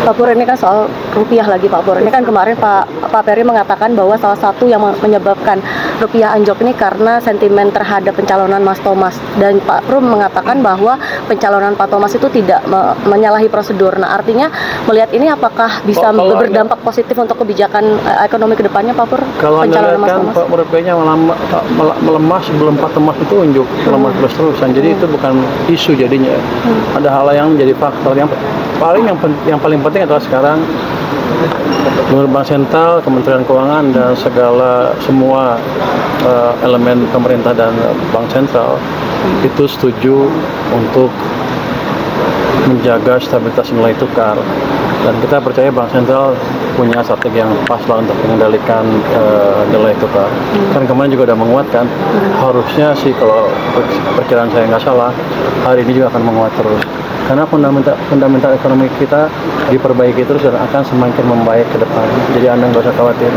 Pak Pur, ini kan soal rupiah lagi Pak Pur. Ini kan kemarin Pak Peri mengatakan bahwa salah satu yang menyebabkan rupiah anjlok ini karena sentimen terhadap pencalonan Mas Thomas. Dan Pak Pur mengatakan bahwa pencalonan Pak Thomas itu tidak menyalahi prosedur. Nah, artinya melihat ini apakah bisa berdampak positif untuk kebijakan ekonomi ke depannya Pak Pur? Kalau Anda lihat kan Pak rupiahnya melemah sebelum Pak Thomas itu unjuk melemah terus-terusan. Jadi itu bukan isu jadinya. Ada hal yang menjadi faktor yang paling penting adalah sekarang Gubernur Bank Sentral, Kementerian Keuangan dan semua elemen pemerintah dan Bank Sentral itu setuju untuk menjaga stabilitas nilai tukar, dan kita percaya Bank Sentral punya strategi yang pas lah untuk mengendalikan nilai tukar. Kan kemarin juga udah menguatkan, harusnya sih kalau perkiraan saya nggak salah hari ini juga akan menguat terus. Karena fundamental ekonomi kita diperbaiki terus dan akan semakin membaik ke depan. Jadi Anda nggak usah khawatir.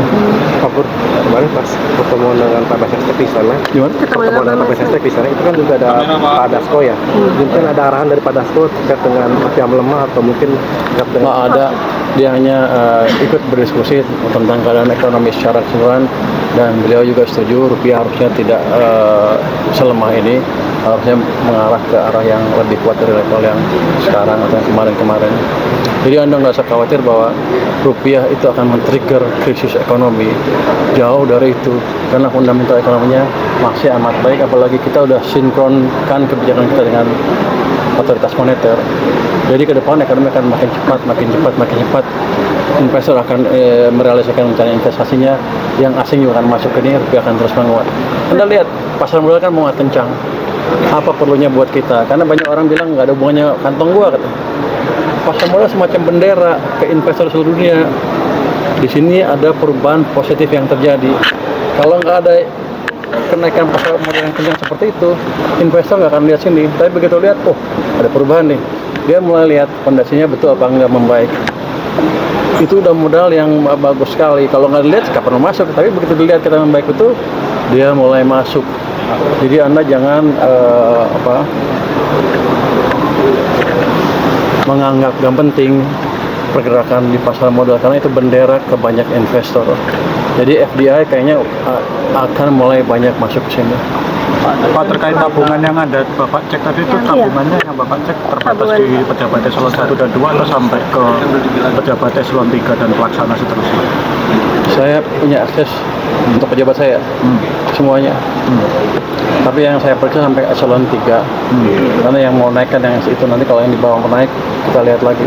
Pak Pur, kemarin pas pertemuan dengan Pak Basestek di sana, pertemuan dengan Pak Basestek di sana itu kan juga ada Pak Dasko ya. Mungkin ada arahan dari Pak Dasko terkait dengan rupiah melemah atau mungkin terkait dengan nggak ada. Dia hanya ikut berdiskusi tentang keadaan ekonomi secara keseluruhan, dan beliau juga setuju rupiah harusnya tidak selemah ini, harusnya mengarah ke arah yang lebih kuat dari level yang sekarang atau yang kemarin-kemarin. Jadi Anda nggak usah khawatir bahwa rupiah itu akan men-trigger krisis ekonomi. Jauh dari itu, karena fundamental ekonominya masih amat baik, apalagi kita udah sinkronkan kebijakan kita dengan otoritas moneter. Jadi ke depan ekonomi akan makin cepat. Investor akan merealisasikan rencana investasinya, yang asing juga akan masuk ke ini, rupiah akan terus menguat. Anda lihat pasar modal kan menguat kencang. Apa perlunya buat kita? Karena banyak orang bilang nggak ada hubungannya kantong gua, kata. Pasar modal semacam bendera ke investor seluruh dunia. Di sini ada perubahan positif yang terjadi. Kalau nggak ada kenaikan pasar modal yang kencang seperti itu, investor nggak akan lihat sini. Tapi begitu lihat, oh ada perubahan nih, dia mulai lihat fondasinya betul apa nggak membaik. Itu udah modal yang bagus sekali. Kalau nggak dilihat kapan mau masuk, tapi begitu dilihat kita membaik betul, dia mulai masuk. Jadi Anda jangan menganggap gak penting pergerakan di pasar modal, karena itu bendera ke banyak investor. Jadi FDI kayaknya akan mulai banyak masuk ke sini. Pak, terkait tabungan yang ada Bapak cek tadi itu, tabungannya yang Bapak cek terbatas di pejabat eselon 1 dan 2 atau sampai ke pejabat eselon 3 dan pelaksana seterusnya? Saya punya akses untuk pejabat saya, semuanya. Tapi yang saya periksa sampai eselon 3. Karena yang mau naikkan yang itu nanti, kalau yang di bawah mau naik, kita lihat lagi.